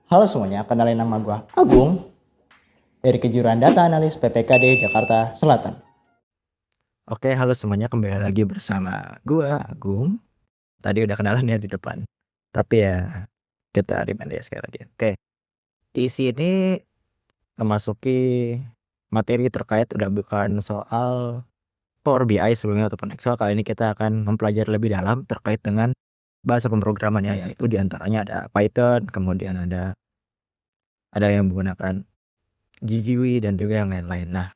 Halo semuanya, kenalin nama gue Agung dari kejuruan Data Analis PPKD Jakarta Selatan. Oke, halo semuanya, kembali lagi bersama gua Agung. Tadi udah kenalan ya di depan. Tapi ya kita remind ya sekali lagi. Oke, di sini memasuki materi terkait udah bukan soal Power BI sebelumnya ataupun Excel. Kali ini kita akan mempelajari lebih dalam terkait dengan bahasa pemrograman ya, yaitu diantaranya ada Python, kemudian ada yang menggunakan GUI dan juga yang lain-lain. Nah,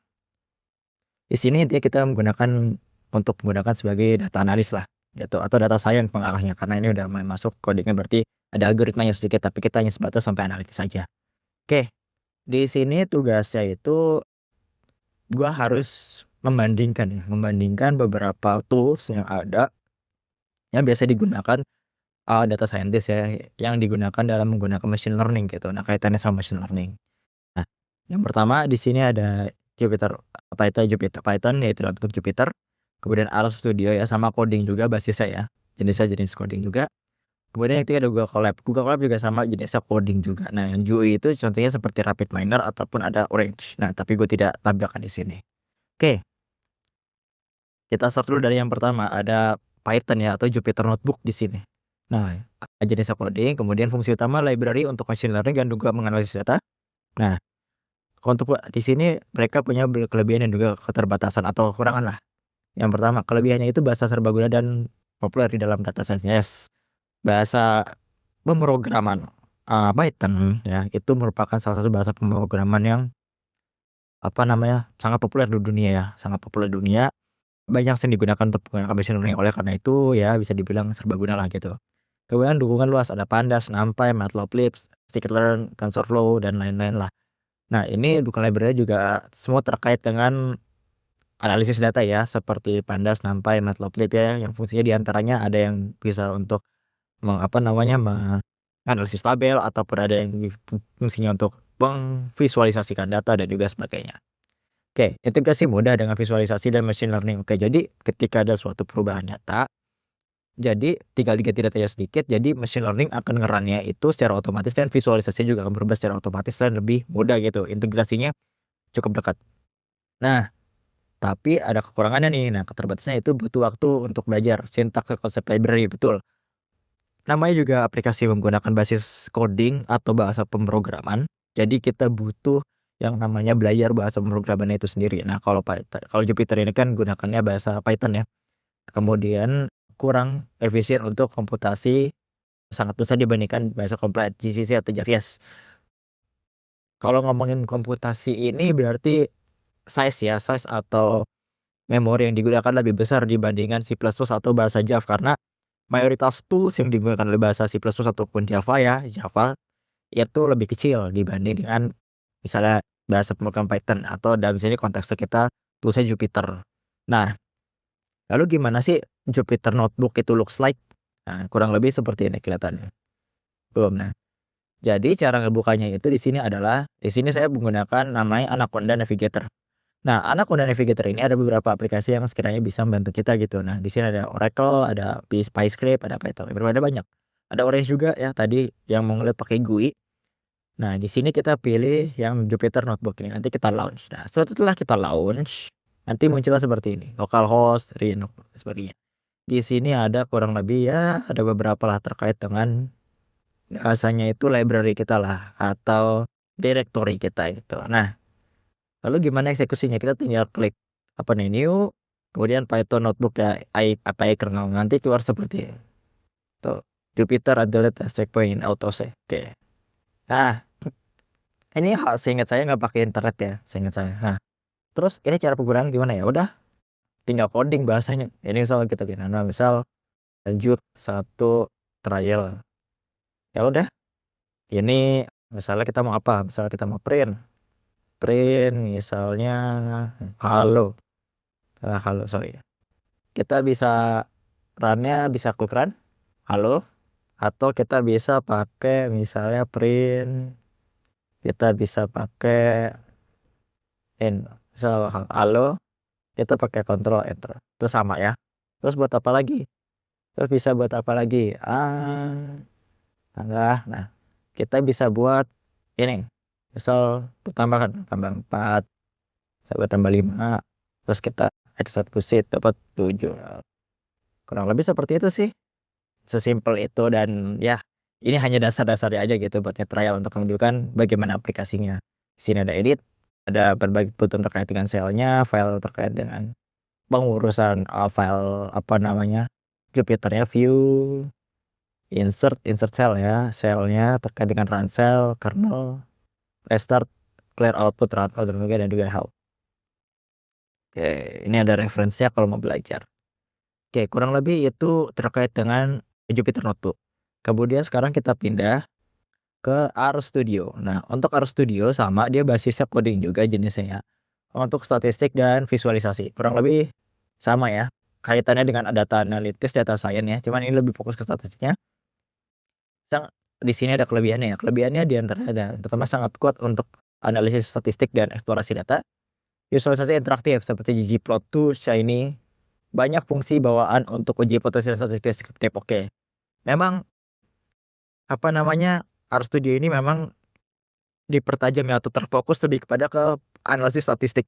di sini intinya kita menggunakan sebagai data analis lah gitu, atau data science pengarahnya, karena ini udah masuk codingnya, berarti ada algoritmanya sedikit, tapi kita hanya sebatas sampai analitis saja. Oke, di sini tugasnya itu gua harus membandingkan beberapa tools yang ada yang biasa digunakan data scientist ya, yang digunakan dalam menggunakan machine learning gitu. Nah, kaitannya sama machine learning. Nah, yang pertama di sini ada Jupyter Python yaitu dalam bentuk Jupyter, kemudian R Studio ya, sama coding juga basisnya ya, jenisnya jenis coding juga. Kemudian yang ketiga ada Google Colab. Google Colab juga sama jenisnya coding juga. Nah, yang GUI itu contohnya seperti RapidMiner ataupun ada Orange. Nah, tapi gue tidak tampilkan di sini. Oke, kita start dulu dari yang pertama, ada Python ya, atau Jupyter Notebook di sini. Nah, jenisnya coding, kemudian fungsi utama library untuk machine learning dan juga menganalisis data. Nah, untuk di sini mereka punya kelebihan dan juga keterbatasan atau kekurangan lah. Yang pertama, kelebihannya itu bahasa serbaguna dan populer di dalam data science. Yes. Bahasa pemrograman Python ya, itu merupakan salah satu bahasa pemrograman yang sangat populer di dunia ya, sangat populer di dunia. Banyak yang digunakan untuk menggunakan machine learning, oleh karena itu ya bisa dibilang serbaguna lah gitu. Kemudian dukungan luas, ada Pandas, NumPy, Matplotlib, Scikit-learn, TensorFlow dan lain-lain lah. Nah, ini dukungan library juga semua terkait dengan analisis data ya, seperti Pandas, NumPy, Matplotlib ya, yang fungsinya diantaranya ada yang bisa untuk menganalisis tabel, ataupun ada yang fungsinya untuk memvisualisasikan data dan juga sebagainya. Oke, integrasi mudah dengan visualisasi dan machine learning. Oke, jadi ketika ada suatu perubahan data, jadi tinggal diganti datanya sedikit, jadi machine learning akan ngerunnya itu secara otomatis, dan visualisasinya juga akan berubah secara otomatis dan lebih mudah gitu. Integrasinya cukup dekat. Nah, tapi ada kekurangannya nih. Nah, keterbatasannya itu butuh waktu untuk belajar sintaks dan konsep library, betul. Namanya juga aplikasi menggunakan basis coding atau bahasa pemrograman. Jadi kita butuh yang namanya belajar bahasa pemrograman itu sendiri. Nah, kalau Jupyter ini kan gunakannya bahasa Python ya. Kemudian kurang efisien untuk komputasi, sangat besar dibandingkan bahasa kompleks GCC atau Java. Kalau ngomongin komputasi ini berarti size atau memori yang digunakan lebih besar dibandingkan C++ atau bahasa Java, karena mayoritas tools yang digunakan oleh bahasa C++ ataupun Java itu lebih kecil dibanding dengan misalnya bahasa pemrograman Python, atau dalam sini konteksnya kita toolsnya Jupyter. Nah, lalu gimana sih Jupyter Notebook itu looks like? Nah, kurang lebih seperti ini kelihatannya. Belum. Nah, jadi cara ngebukanya itu di sini saya menggunakan namanya Anaconda Navigator. Nah, Anaconda Navigator ini ada beberapa aplikasi yang sekiranya bisa membantu kita gitu. Nah, di sini ada Oracle, ada PyScript, ada Python, ada banyak. Ada Orange juga ya tadi yang mau ngeliat pakai GUI. Nah, di sini kita pilih yang Jupyter Notebook ini. Nanti kita launch. Nah, setelah kita launch, nanti muncullah seperti ini, localhost, Linux, dan sebagainya. Di sini ada kurang lebih ya, ada beberapa lah terkait dengan bahasanya itu library kita lah, atau directory kita itu. Nah, lalu gimana eksekusinya? Kita tinggal klik apa nih, new, kemudian Python Notebook ya, kernel, nanti keluar seperti ini. Tuh, Jupyter adalah checkpoint auto save. Oke. Nah, ini seingat saya nggak pakai internet ya, seingat saya. Nah, terus ini cara penggunaan gimana ya? Udah, tinggal coding bahasanya. Ini misal kita bikin, nah misal lanjut satu trial. Ya udah, ini misalnya kita mau apa? Misalnya kita mau print misalnya halo. Halo, sorry. Kita bisa runnya, bisa quick run halo, atau kita bisa pakai misalnya print, kita bisa pakai misal halo, kita pakai control enter. Terus sama ya. Terus buat apa lagi? Terus bisa buat apa lagi? Tanggal. Nah, kita bisa buat ini, misal tambahkan tambah 4 sampai tambah 5, terus kita eksekusi dapat 7. Kurang lebih seperti itu sih. Sesimpel itu, dan ya ini hanya dasar-dasarnya aja gitu buat trial untuk menunjukkan bagaimana aplikasinya. Di sini ada edit, ada berbagai button terkait dengan selnya, file terkait dengan pengurusan file apa namanya, Jupyternya, view, insert cell ya, selnya terkait dengan run cell, kernel, restart, clear output, run out, dan juga help. Oke, ini ada referensinya kalau mau belajar. Oke, kurang lebih itu terkait dengan Jupyter Notebook. Kemudian sekarang kita pindah ke RStudio. Nah, untuk RStudio sama dia basisnya coding juga jenisnya ya. Untuk statistik dan visualisasi kurang lebih sama ya. Kaitannya dengan data analitis, data science ya. Cuman ini lebih fokus ke statistiknya. Di sini ada kelebihannya ya. Kelebihannya di antaranya ada pertama sangat kuat untuk analisis statistik dan eksplorasi data. Visualisasi interaktif seperti ggplot2, Shiny. Banyak fungsi bawaan untuk uji potensi statistik deskriptif. Oke. Memang apa namanya, RStudio ini memang dipertajam ya, atau terfokus lebih kepada ke analisis statistik.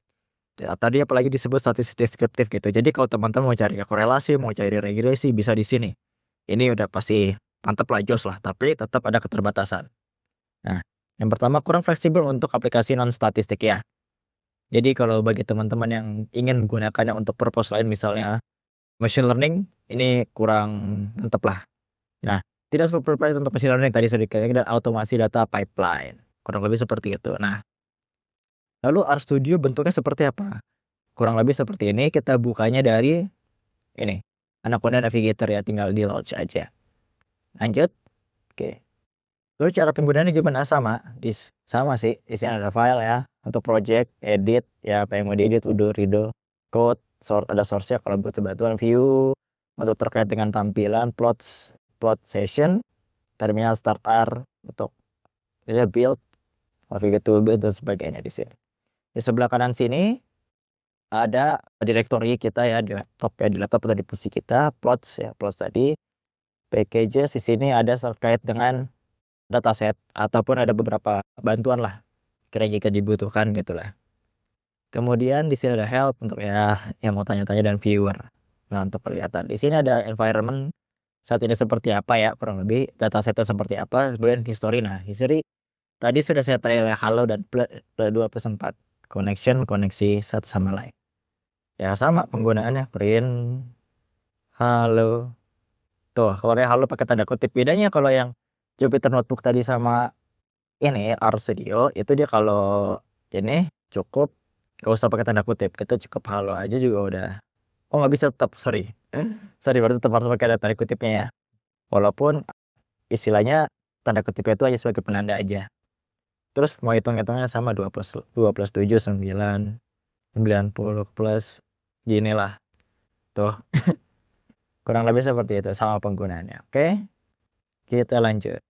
Ya, tadi apalagi disebut statistik deskriptif gitu. Jadi kalau teman-teman mau cari korelasi, mau cari regresi, bisa di sini. Ini udah pasti mantap lah, jos lah, tapi tetap ada keterbatasan. Nah, yang pertama kurang fleksibel untuk aplikasi non statistik ya. Jadi kalau bagi teman-teman yang ingin menggunakannya untuk purpose lain, misalnya machine learning, ini kurang mantap lah. Nah, tidak supervised untuk machine learning tadi sudah dikatakan, dan automasi data pipeline. Kurang lebih seperti itu. Nah, lalu RStudio bentuknya seperti apa? Kurang lebih seperti ini. Kita bukanya dari ini, Anaconda Navigator ya, tinggal di launch aja. Lanjut. Oke. Lalu cara penggunaannya gimana? Sama sih. Di sini ada file ya, untuk project, edit ya, apa yang mau diedit, udah redo, code, ada source-nya kalau butuh bantuan, view untuk terkait dengan tampilan, plot session, terminal start R untuk build, navigate to build dan sebagainya di sini. Di sebelah kanan sini ada directory kita ya, di laptop ya, di laptop atau di PC kita, plots ya, plots tadi. Packages di sini ada terkait dengan dataset ataupun ada beberapa bantuan lah kira jika dibutuhkan gitulah. Kemudian di sini ada help untuk ya yang mau tanya-tanya, dan viewer. Nah, untuk kelihatan di sini ada environment saat ini seperti apa ya, kurang lebih datasetnya seperti apa, kemudian history. Nah, history tadi sudah saya tanya halo dan 2+4 koneksi satu sama lain. Ya sama penggunaannya, print halo. Tuh, kalau halo pakai tanda kutip. Bedanya kalau yang Jupyter Notebook tadi sama ini RStudio itu, dia kalau ini cukup gak usah pakai tanda kutip, kita cukup halo aja juga udah. Oh, nggak bisa, tetap sorry baru tetap harus pakai tanda kutipnya ya, walaupun istilahnya tanda kutipnya itu hanya sebagai penanda aja. Terus mau hitung-hitungnya sama, 2 plus 7 9 90 plus gini lah tuh. Kurang lebih seperti itu sama penggunaannya. Oke, kita lanjut.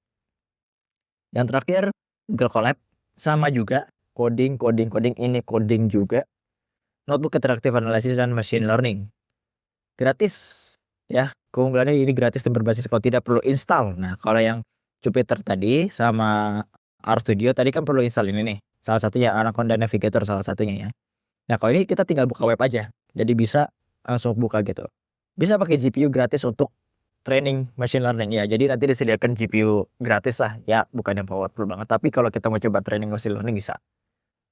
Yang terakhir Google Colab, sama juga coding ini coding juga, notebook interaktif analisis dan machine learning, gratis ya. Keunggulannya ini gratis dan berbasis cloud, tidak perlu install. Nah, kalau yang Jupyter tadi sama RStudio tadi kan perlu install ini nih, salah satunya Anaconda Navigator salah satunya ya. Nah, kalau ini kita tinggal buka web aja, jadi bisa langsung buka gitu. Bisa pakai GPU gratis untuk training machine learning ya, jadi nanti disediakan GPU gratis lah ya, bukan yang powerful banget, tapi kalau kita mau coba training machine learning bisa.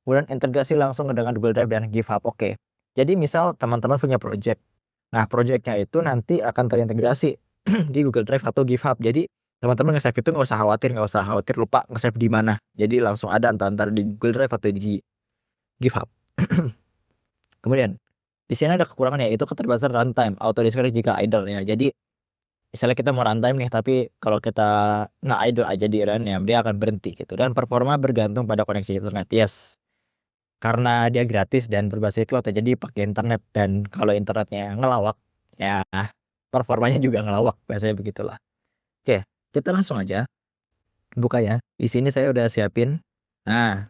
Kemudian integrasi langsung dengan Google Drive dan GitHub. Oke, jadi misal teman-teman punya project, nah projectnya itu nanti akan terintegrasi di Google Drive atau GitHub. Jadi teman-teman nge-save itu nggak usah khawatir lupa nge-save di mana, jadi langsung ada antara di Google Drive atau di GitHub. Kemudian di sini ada kekurangan, yaitu keterbatasan runtime, auto disconnect jika idle ya. Jadi misalnya kita mau runtime nih, tapi kalau kita nggak idle aja di run ya, dia akan berhenti gitu. Dan performa bergantung pada koneksi internet. Yes, karena dia gratis dan berbasis cloud ya, jadi pakai internet, dan kalau internetnya ngelawak ya performanya juga ngelawak, biasanya begitulah. Oke, kita langsung aja buka ya. Di sini saya udah siapin. Nah,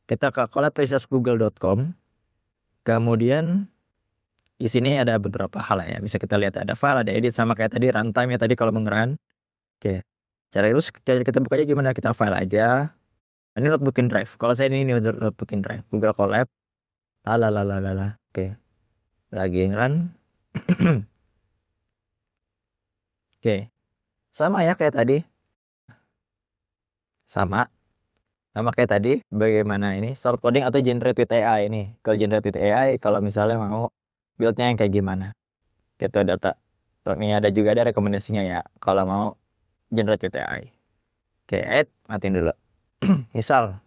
kita ke collab.google.com. Kemudian di sini ada beberapa hal ya, bisa kita lihat ada file, ada edit, sama kayak tadi runtime ya tadi kalau mengerun. Oke, Cara kita bukanya gimana? Kita file aja. Ini notebookin drive. Kalau saya ini notebookin drive. Google Colab. Lalalalala. Oke. Lagi run. Oke. Sama ya kayak tadi. Sama kayak tadi. Bagaimana ini short coding atau generate with AI ini? Kalau generate with AI, kalau misalnya mau buildnya yang kayak gimana? Gitu data. Ini ada juga ada rekomendasinya ya. Kalau mau generate with AI. Oke, add, matiin dulu. Misal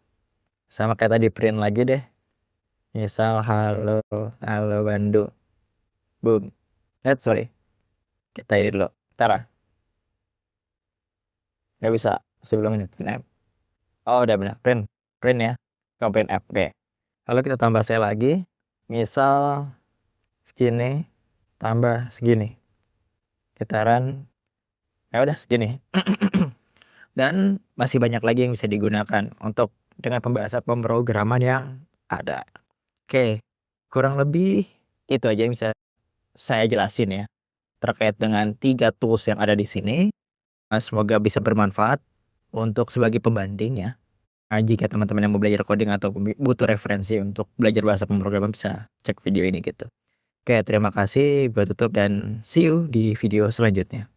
sama kayak tadi, print lagi deh. Misal halo Bandung. Boom. Sorry. Kita ini dulu. Ntar nggak bisa sebelum ini print app. Oh udah benar, print ya. Kamu print app. Oke. Lalu kita tambah sel lagi. Misal segini tambah segini. Kita run. Ya udah segini. Dan masih banyak lagi yang bisa digunakan untuk dengan pembahasan pemrograman yang ada. Oke, kurang lebih itu aja yang bisa saya jelasin ya terkait dengan 3 tools yang ada di sini. Semoga bisa bermanfaat untuk sebagai pembanding ya. Jika teman-teman yang mau belajar coding atau butuh referensi untuk belajar bahasa pemrograman, bisa cek video ini gitu. Oke, terima kasih. Gue tutup dan see you di video selanjutnya.